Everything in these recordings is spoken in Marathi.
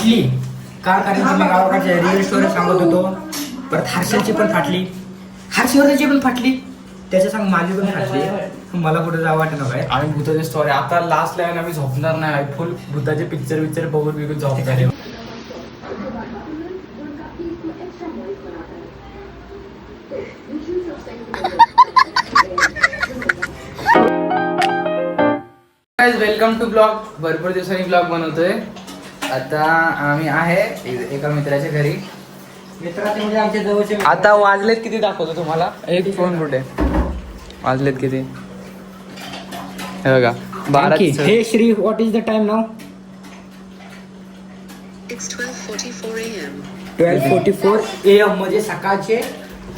फाटली का, कारण की मी गावाकडच्या रिअल स्टोरी सांगत होतो. परत हर्षलची पण फाटली, हर्षवर्धनची पण फाटली, त्याच्या सांग माझी पण फाटली. मला कुठे जावं वाटत नव्हतं. आम्ही भूताची स्टोरी आता लास्ट लाईन आम्ही झोपणार नाही, फुल भूताचे पिक्चर बघून बिघून झोपणार आहे. Welcome to blog. भरपूर दिवसांनी ब्लॉग बनवतोय. आता आम्ही आहे एका मित्राच्या घरी. मित्राचे म्हणजे आमच्या जवळचे. आता वाजलेत किती दाखवतो तुम्हाला. एक फोन कुठे वाजलेत किती हे बघा 12. हे Shri, what is the time now? It's 12:44 a.m. 12:44 AM म्हणजे सकाळचे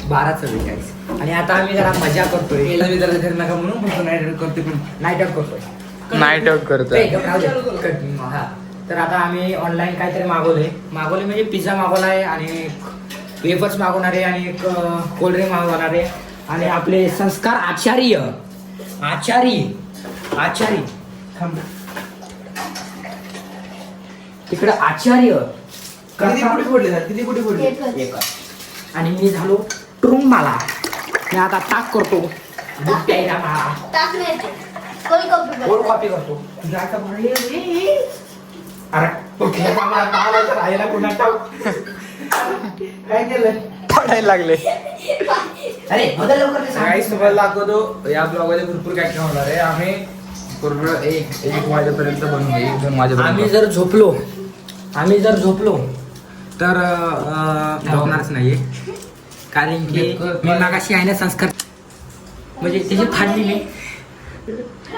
12:44. आणि आता आम्ही जरा मजा करतोय. याला मी जरा घरी नका म्हणून नाईट आउट करतोय, नाईट आउट करतोय. नाईट आउट करतोय. हा, तर आता आम्ही ऑनलाईन काहीतरी मागवले म्हणजे पिझ्झा मागवला आहे आणि वेफर्स मागवणार आहे आणि एक कोल्ड्रिंक मागवणार आहे. आणि आपले संस्कार आचार्य थांब. तिकडे आचार्य किती कुठे फोडले एकच. आणि मी झालो ट्रुंग माला. मी आता ताक करतो, दूध प्यायला मला कोल्ड कॉफी करतो. तुझ्या आता म्हणले अरे राहायला कुणा काय केलं पडायला लागले. अरे बदल लवकर ते सांग. काहीच तुम्हाला दाखवतो. या ब्लॉग मध्ये भरपूर काय काय होणार आहे. आम्ही पूर्ण एक वाजेपर्यंत बनवू, 1-2 वाजेपर्यंत. आम्ही जर झोपलो तर झोपणारच नाहीये, कारण की मी मागाशी आहे ना संस्कार म्हणजे त्याची फाडली मी.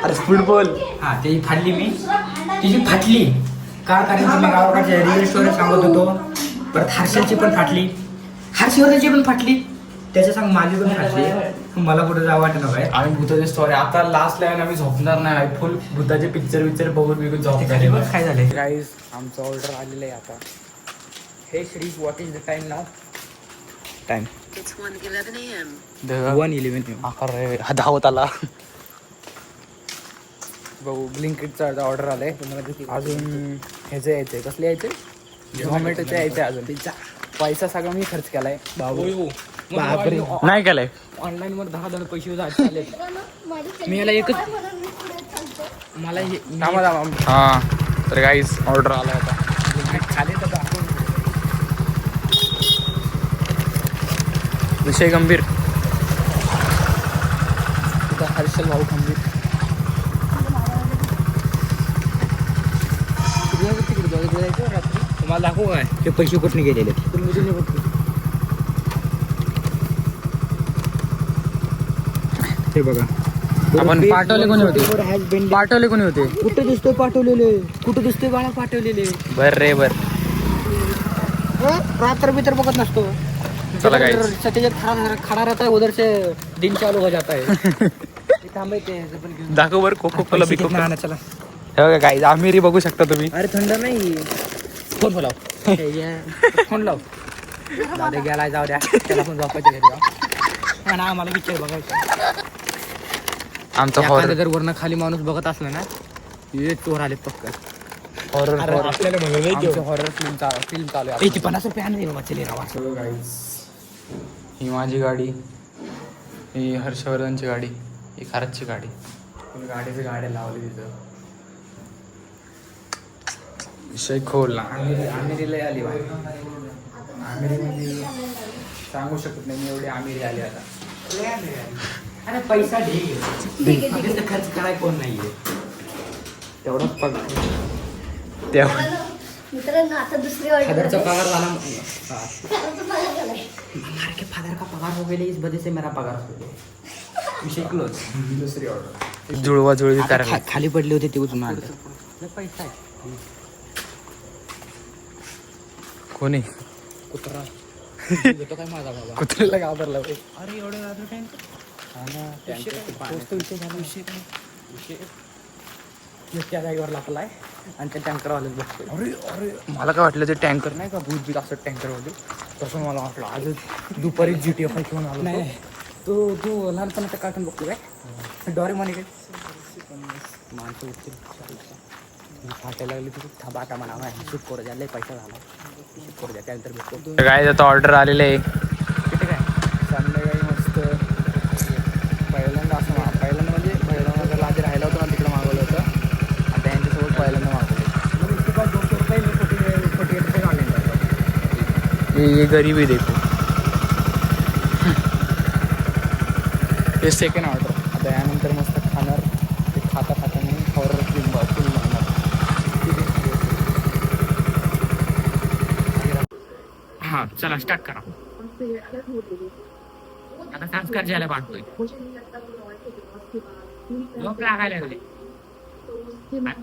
अरे फुटबॉल हा त्याची फाटली का, कारण की मी गावाकडच्या रिअल स्टोरी सांगत होतो. परत हर्षलची पण फाटली, हर्षवर्धनची पण फाटली, त्याच्या सांग माझी पण फाटली. मला कुठे जावं वाटत नव्हतं. आम्ही भूताची स्टोरी आता लास्ट लाईन आम्ही झोपणार नाही, फुल भूताचे पिक्चर बघून बिघून झोपणार आहे. काय झालंय गाईज आमचं ऑर्डर आलेलं आहे आता. हे Shri, what is the time now? Time It's 1:11 a.m. 1:11. अरे हा धावत आला. बघू ब्लिंकिटचा ऑर्डर आलाय. अजून ह्याचे यायचे, कसले यायचे? झोमॅटोचे यायचे. अजून पैसा सगळा मी खर्च केलाय. बापरे. नाही केलाय. ऑनलाईन वर 10 पैसे झाले. मी याला एकच मला हा तर गाईज ऑर्डर आलाय आता. खाली तर दाखवून विषय गंभीर. हर्षल भाऊ खंबीर. तुम्हाला दाखवू काय ते पैसे कुठे गेलेले. हे बघा आपण पाठवले कोणी होते कुठे दिसतोय बाळा पाठवलेले. बर रे बर. रात्र भीतर बघत नसतो. चला guys. त्याच्यात खडा राहता है, उधर से दिन चालू हो जाता है. दाखव बर कोको कोला बिको. चला. हे बघा गाईज आमिरी बघू शकता तुम्ही. अरे थंड नाही. फोन बोलाव. फोन लाव. जाऊ दे, गेला जाऊ द्या. त्याला पण झोपायचं घरी. ना आम्हाला पिक्चर बघायचं. आमचा हॉरर जर वरनं खाली माणूस बघत असला ना, हे चोर आले पक्क. हॉरर आपल्याला हॉरर फिल्म चालू आहे. 50 रुपये आणले बाबा. चले रावा. ही माझी गाडी, ही हर्षवर्धनची गाडी, ही खारतची गाडी. गाडीची गाड्या लावली तिथं. विषय खोलला. आमिरी लय आली बाई. आमिरी म्हणजे सांगू शकत नाही मी, एवढी आमिरी आली आता. अरे पैसा ढीग खर्च कराय कोण नाहीये. तेवढाच पगार. मित्रांनो आता दुसरी फादरचा ऑर्डर पगार झाला. मार के फादर का पगार हो गया, इस वजह से मेरा पगार हो गया. विषय क्लोज. दुसरी ऑर्डर जुळवा जुळवी करायला. खाली पडले होते ते उचलून आणलं. पैसा आहे. कोणी कुत्रा येतो काय माझा बाबा. कुत्र्याला घाबरला. अरे एवढं घाबरत काय. त्या जागेवर लागलाय आणि त्या टँकरवालेच बघतोय. अरे अरे मला काय वाटलं ते टँकर नाही का, भूत बीत असं टँकर वगैरे, तसं मला वाटलं. आज दुपारी GTF घेऊन आलो. नाही तू लहानपणाचं कार्टून बघतो काय? डोरेमॉन काय माणसं उठतील. फाटायला लागली तू थांबा म्हणा शूट करू द्या लय पैसा झाला शूट करू द्या त्यानंतर भेटतो काय आता ऑर्डर आलेलं आहे किती काय संध्याकाळी मस्त पहिल्यांदा असं पहिल्यांदा म्हणजे पहिल्यांदा आधी राहिलं होतं ना तिकडं मागवलं होतं आता यांच्यासोबत पहिल्यांदा मागवलं ये गरीबी देखो हे सेकंड ऑर्डर आता यानंतर मस्त खाणार ते खाता खाता म्हणून हॉरर फिल्म लागणार हां चला स्टार्ट करा आता संस्कार ज्याला बांधतोय लोक लागायला लागले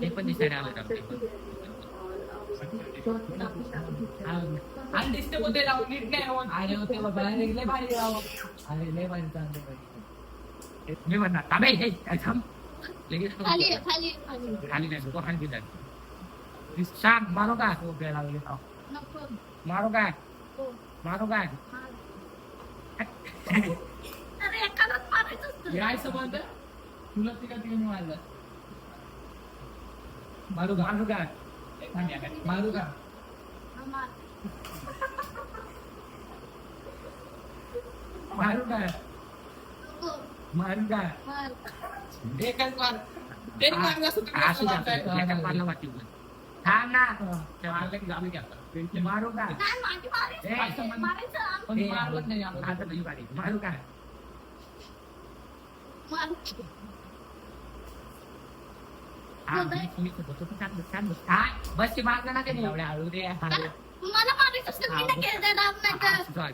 ते पण दिसायला आलं आणि दिसते कोणते लावून नीट नाही आले होते बाबा लय भारी राव अरे लय भारी चांगले मी म्हणणार थांबे हे काय थांब लगेच खाली नाही तो खाली दिला शांत मारो का लागले मारो काय मारो काय यायचं बंद तुला तिकडे मारलं मारू का मारू का मारू काय मारू काय एकच मार मारला वाटी थांब ना ते मारलं की जाऊ घ्या मारू का मारू काय बस ती मारलं ना काही एवढ्या हळू रे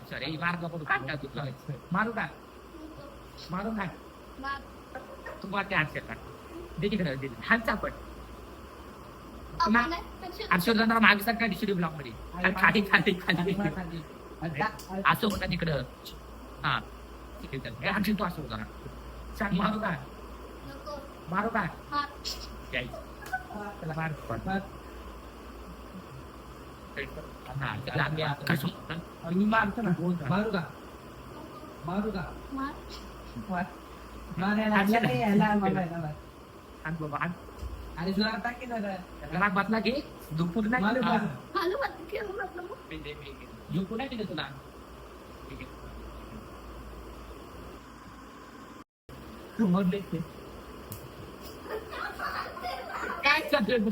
सॉरी मार्ग करून काढता तू मारू का मारू का तुम्हाला ते हात देखील हातचा पण हर्षवर्धन मागे सर काय डिस्ट्री ब्लॉक मध्ये खाली खाली खाली असं होता तिकडं हा आणखी तू असं होता ना सांग मारू का मारू का त्याला मार मी मारतो ना मारू का मारू का अरे तुला टाकी ना बदला घे झोपून नाही झोपून नाही तिथे तुला काय चाललं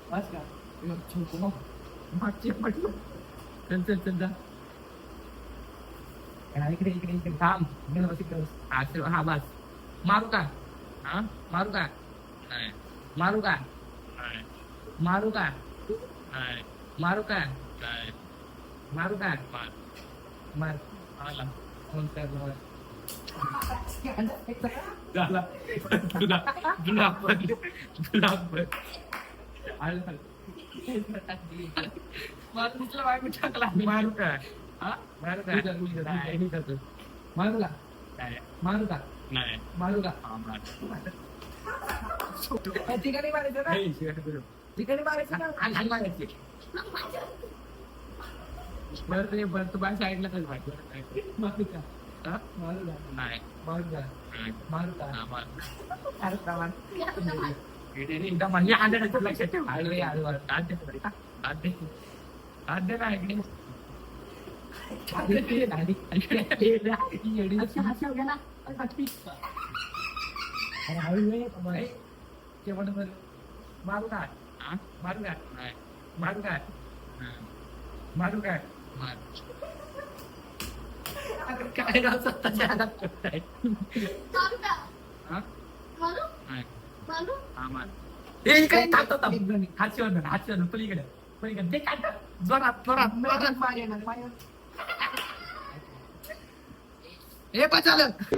बस का मागचे म्हटलं चल चल चल जा इकडे इकडे इकडे थांब हा बस मारू का हा मारू का मारू का मारू का मारू का मारू का मार कोणत्या झाला जुना मारू का मारू का मारू का मारू का मारू का ठिकाणी मारायचं ना ठिकाणी मारायचं ना मारायचे बरं तू बाय साईडला कसं मारू का मारू का नाही मारू का मारू का एकदा म्हणजे आंध्र लक्षात ठेव हळवे हळू आद्य नाही मारू काय मारू काय मारू काय मारू काय काय हातशिवर पलीकडे पलीकडे ते काय जोरात जोरात जोरात हे पण चालत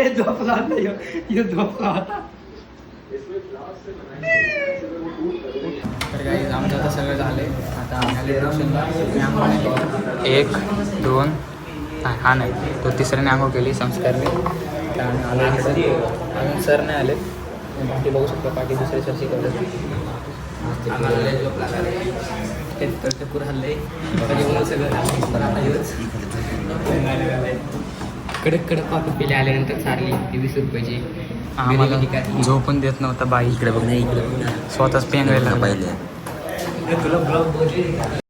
झोपला झोपला तर काही आमचं आता सगळं झालंय आता एक दोन नाही हा नाही तो तिसऱ्याने आंघोळ केली संस्कारने त्यामुळे आलो अजून सर नाही आले बाकी बघू शकतो बाकी दुसरे सर शिकवले कडक कडक कॉफी पिले आल्यानंतर चारली ती 20 रुपयाची आम्हाला झोपून देत नव्हता बाई इकडे बघ इकडे स्वतःच पेंगायला पहिले तुला ब्लॉग